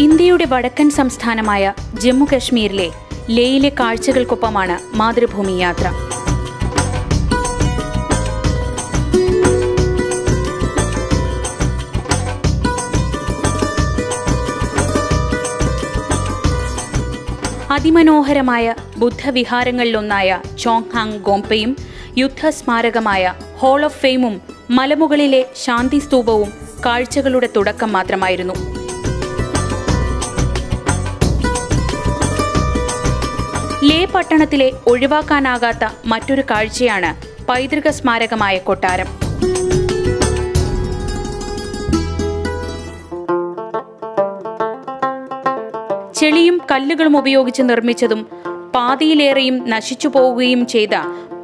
ഇന്ത്യയുടെ വടക്കൻ സംസ്ഥാനമായ ജമ്മു കശ്മീരിലെ ലേയിലെ കാഴ്ചകൾക്കൊപ്പമാണ് മാതൃഭൂമി യാത്ര. അതിമനോഹരമായ ബുദ്ധവിഹാരങ്ങളിലൊന്നായ ചോങ്ഹാങ് ഗോംപയും യുദ്ധസ്മാരകമായ ഹോൾ ഓഫ് ഫെയിമും മലമുകളിലെ ശാന്തി സ്തൂപവും കാഴ്ചകളുടെ തുടക്കം മാത്രമായിരുന്നു. ലേ പട്ടണത്തിലെ ഒഴിവാക്കാനാകാത്ത മറ്റൊരു കാഴ്ചയാണ് പൈതൃക സ്മാരകമായ കൊട്ടാരം. ചെളിയും കല്ലുകളും ഉപയോഗിച്ച് നിർമ്മിച്ചതും പാതിയിലേറെയും നശിച്ചു പോവുകയും ചെയ്ത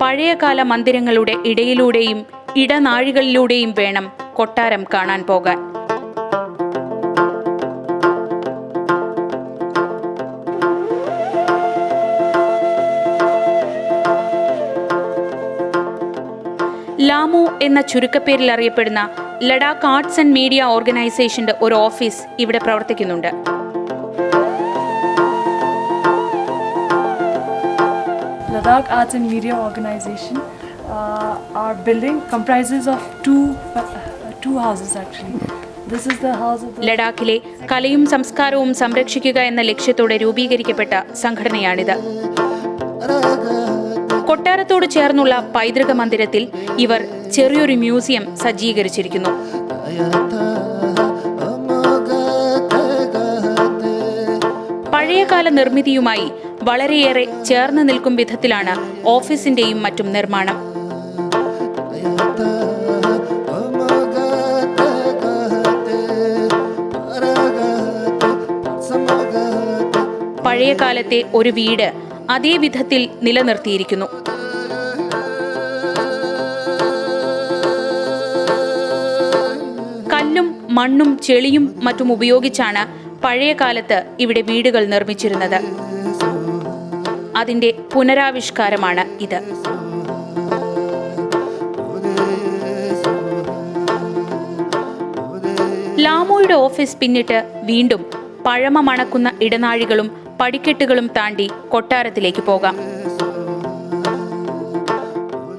പഴയകാല മന്ദിരങ്ങളുടെ ഇടയിലൂടെയും ഇടനാഴികളിലൂടെയും വേണം കൊട്ടാരം കാണാൻ പോകാൻ. ലാമു എന്ന ചുരുക്കപ്പേരിൽ അറിയപ്പെടുന്ന ലഡാക്ക് ആർട്സ് ആൻഡ് മീഡിയ ഓർഗനൈസേഷന്റെ ഒരു ഓഫീസ് ഇവിടെ പ്രവർത്തിക്കുന്നുണ്ട്. Ladakh Arts and Media Organization, our building comprises of two houses actually. This is the house of the ലഡാക്കിലെ കലയും സംസ്കാരവും സംരക്ഷിക്കുക എന്ന ലക്ഷ്യത്തോടെ രൂപീകരിക്കപ്പെട്ട സംഘടനയാണിത്. കൊട്ടാരത്തോട് ചേർന്നുള്ള പൈതൃക മന്ദിരത്തിൽ ഇവർ ചെറിയൊരു മ്യൂസിയം സജ്ജീകരിച്ചിരിക്കുന്നു. പഴയകാല നിർമ്മിതിയുമായി വളരെയേറെ ചേർന്ന് നിൽക്കും വിധത്തിലാണ് ഓഫീസിന്റെയും മറ്റും നിർമ്മാണം. പഴയകാലത്തെ ഒരു വീട് അതേ വിധത്തിൽ നിലനിർത്തിയിരിക്കുന്നു. കല്ലും മണ്ണും ചെളിയും മറ്റും ഉപയോഗിച്ചാണ് പഴയകാലത്ത് ഇവിടെ വീടുകൾ നിർമ്മിച്ചിരുന്നത്. അതിന്റെ പുനരാവിഷ്കാരമാണ് ഇത്. ലാമോയുടെ ഓഫീസ് പിന്നിട്ട് വീണ്ടും പഴമ മണക്കുന്ന ഇടനാഴികളും പടിക്കെട്ടുകളും താണ്ടി കൊട്ടാരത്തിലേക്ക് പോകാം.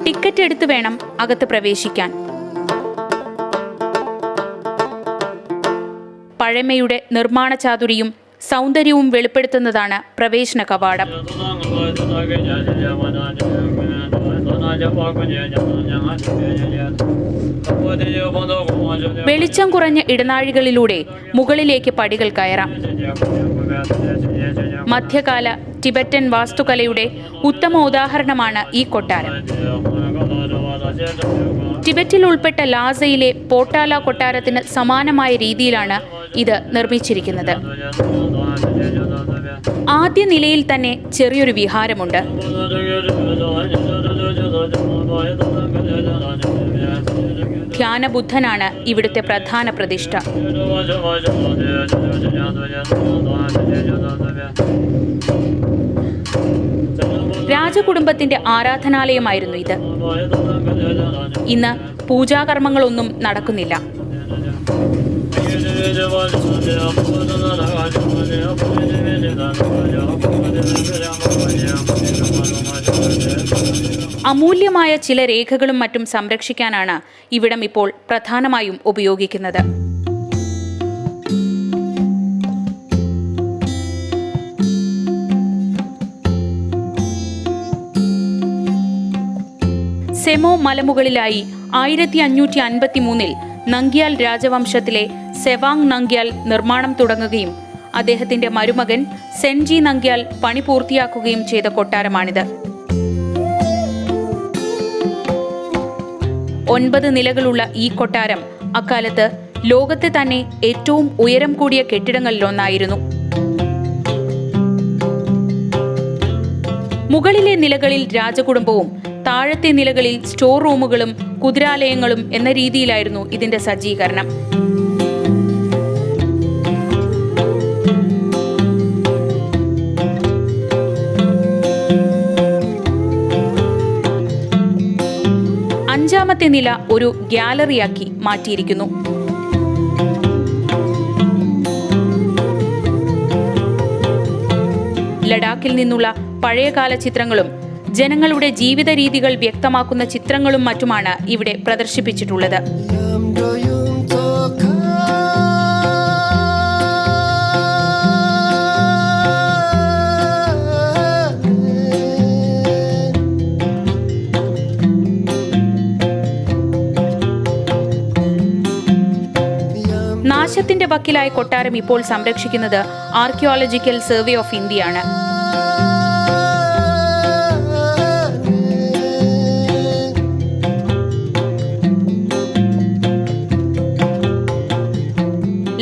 ടിക്കറ്റ് എടുത്ത് വേണം അകത്ത് പ്രവേശിക്കാൻ. പഴമയുടെ നിർമ്മാണ ചാതുരിയും സൗന്ദര്യവും വെളിപ്പെടുത്തുന്നതാണ് പ്രവേശന കവാടം. വെളിച്ചം കുറഞ്ഞ ഇടനാഴികളിലൂടെ മുകളിലേക്ക് പടികൾ കയറാം. മധ്യകാല ടിബറ്റൻ വാസ്തുകലയുടെ ഉത്തമ ഉദാഹരണമാണ് ഈ കൊട്ടാരം. ടിബറ്റിൽ ഉൾപ്പെട്ട ലാസയിലെ പോട്ടാല കൊട്ടാരത്തിന് സമാനമായ രീതിയിലാണ് ഇത് നിർമ്മിച്ചിരിക്കുന്നത്. ആദ്യ നിലയിൽ തന്നെ ചെറിയൊരു വിഹാരമുണ്ട്. ധ്യാനബുദ്ധനാണ് ഇവിടുത്തെ പ്രധാന പ്രതിഷ്ഠ. രാജകുടുംബത്തിന്റെ ആരാധനാലയമായിരുന്നു ഇത്. ഇന്ന് പൂജാകർമ്മങ്ങളൊന്നും നടക്കുന്നില്ല. അമൂല്യമായ ചില രേഖകളും മറ്റും സംരക്ഷിക്കാനാണ് ഇവിടം ഇപ്പോൾ പ്രധാനമായും ഉപയോഗിക്കുന്നത്. സെമോ മലമുകളിലായി 1553 നംഗ്യാൽ രാജവംശത്തിലെ സെവാങ് നംഗ്യാൽ നിർമ്മാണം തുടങ്ങുകയും അദ്ദേഹത്തിന്റെ മരുമകൻ സെൻജി നംഗ്യാൽ പണി പൂർത്തിയാക്കുകയും ചെയ്ത കൊട്ടാരമാണിത്. 9 നിലകളുള്ള ഈ കൊട്ടാരം അക്കാലത്ത് ലോകത്തെ തന്നെ ഏറ്റവും ഉയരം കൂടിയ കെട്ടിടങ്ങളിലൊന്നായിരുന്നു. മുകളിലെ നിലകളിൽ രാജകുടുംബവും താഴത്തെ നിലകളിൽ സ്റ്റോർ റൂമുകളും കുതിരാലയങ്ങളും എന്ന രീതിയിലായിരുന്നു ഇതിന്റെ സജ്ജീകരണം. അഞ്ചാമത്തെ നില ഒരു ഗ്യാലറിയാക്കി മാറ്റിയിരിക്കുന്നു. ലഡാക്കിൽ നിന്നുള്ള പഴയകാല ചിത്രങ്ങളും ജനങ്ങളുടെ ജീവിത രീതികൾ വ്യക്തമാക്കുന്ന ചിത്രങ്ങളും മറ്റുമാണ് ഇവിടെ പ്രദർശിപ്പിച്ചിട്ടുള്ളത്. നാശത്തിന്റെ വക്കിലായ കൊട്ടാരം ഇപ്പോൾ സംരക്ഷിക്കുന്നത് ആർക്കിയോളജിക്കൽ സർവേ ഓഫ് ഇന്ത്യയാണ്.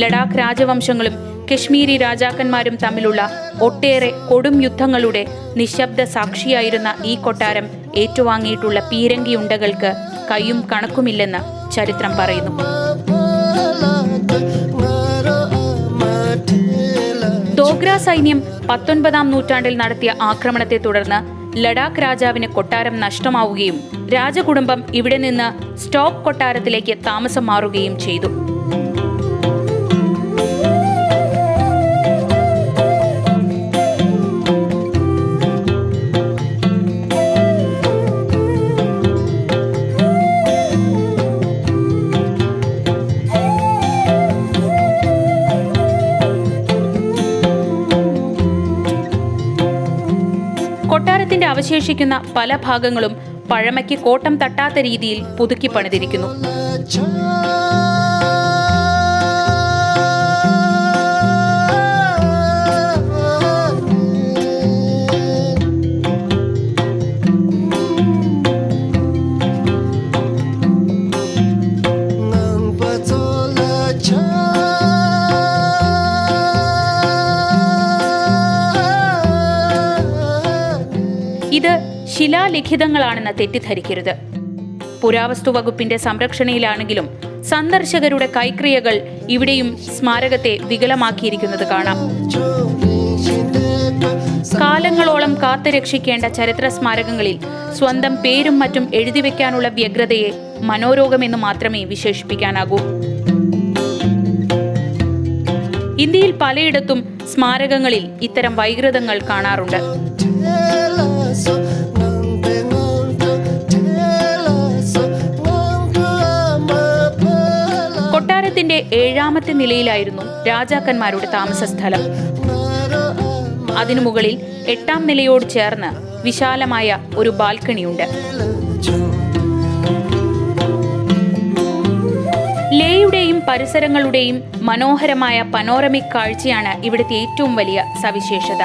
ലഡാക്ക് രാജവംശങ്ങളും കശ്മീരി രാജാക്കന്മാരും തമ്മിലുള്ള ഒട്ടേറെ കൊടും യുദ്ധങ്ങളുടെ നിശബ്ദ സാക്ഷിയായിരുന്ന ഈ കൊട്ടാരം ഏറ്റുവാങ്ങിയിട്ടുള്ള പീരങ്കിയുണ്ടകൾക്ക് കയ്യും കണക്കുമില്ലെന്ന് ചരിത്രം പറയുന്നു. ദോഗ്ര സൈന്യം 19-ാം നൂറ്റാണ്ടിൽ നടത്തിയ ആക്രമണത്തെ തുടർന്ന് ലഡാക്ക് രാജാവിന് കൊട്ടാരം നഷ്ടമാവുകയും രാജകുടുംബം ഇവിടെ നിന്ന് സ്റ്റോക്ക് കൊട്ടാരത്തിലേക്ക് താമസം മാറുകയും ചെയ്തു. കൊട്ടാരത്തിന്റെ അവശേഷിക്കുന്ന പല ഭാഗങ്ങളും പഴമയ്ക്ക് കോട്ടം തട്ടാത്ത രീതിയിൽ പുതുക്കി പണിതിരിക്കുന്നു. ഇത് ശിലാലിഖിതങ്ങളാണെന്ന് തെറ്റിദ്ധരിക്കരുത്. പുരാവസ്തു വകുപ്പിന്റെ സംരക്ഷണയിലാണെങ്കിലും സന്ദർശകരുടെ കൈക്രിയകൾ ഇവിടെയും സ്മാരകത്തെ വികലമാക്കിയിരിക്കുന്നത് കാണാം. കാലങ്ങളോളം കാത്തുരക്ഷിക്കേണ്ട ചരിത്ര സ്മാരകങ്ങളിൽ സ്വന്തം പേരും മറ്റും എഴുതിവെക്കാനുള്ള വ്യഗ്രതയെ മനോരോഗമെന്ന് മാത്രമേ വിശേഷിപ്പിക്കാനാകൂ. ഇന്ത്യയിൽ പലയിടത്തും സ്മാരകങ്ങളിൽ ഇത്തരം വൈകൃതങ്ങൾ കാണാറുണ്ട്. കൊട്ടാരത്തിന്റെ 7ാമത്തെ നിലയിലായിരുന്നു രാജാക്കന്മാരുടെ താമസ സ്ഥലം. അതിനു മുകളിൽ 8ാം നിലയോട് ചേർന്ന് വിശാലമായ ഒരു ബാൽക്കണിയുണ്ട്. ലേയുടെയും പരിസരങ്ങളുടെയും മനോഹരമായ പനോറമിക് കാഴ്ചയാണ് ഇവിടുത്തെ ഏറ്റവും വലിയ സവിശേഷത.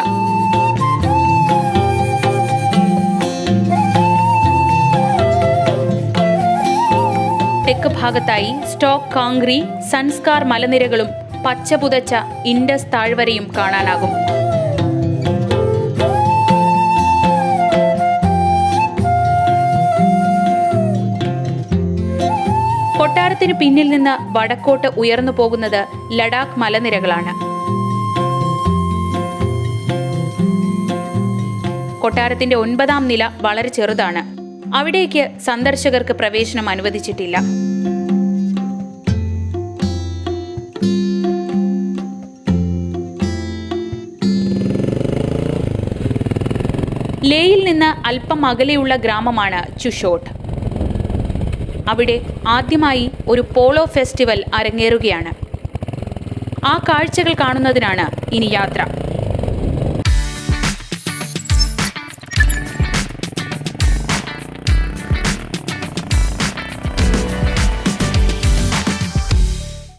തെക്ക് ഭാഗത്തായി സ്റ്റോക്ക് കാംഗ്രി, സൻസ്കാർ മലനിരകളും പച്ചപുതച്ച ഇൻഡസ് താഴ്വരയും കാണാനാകും. കൊട്ടാരത്തിന് പിന്നിൽ നിന്ന് വടക്കോട്ട് ഉയർന്നു പോകുന്നത് ലഡാക്ക് മലനിരകളാണ്. കൊട്ടാരത്തിന്റെ 9ാം നില വളരെ ചെറുതാണ്. അവിടേക്ക് സന്ദർശകർക്ക് പ്രവേശനം അനുവദിച്ചിട്ടില്ല. ലേയിൽ നിന്ന് അല്പം അകലെയുള്ള ഗ്രാമമാണ് ചുഷോട്ട്. അവിടെ ആദ്യമായി ഒരു പോളോ ഫെസ്റ്റിവൽ അരങ്ങേറുകയാണ്. ആ കാഴ്ചകൾ കാണുന്നതിനാണ് ഇനി യാത്ര.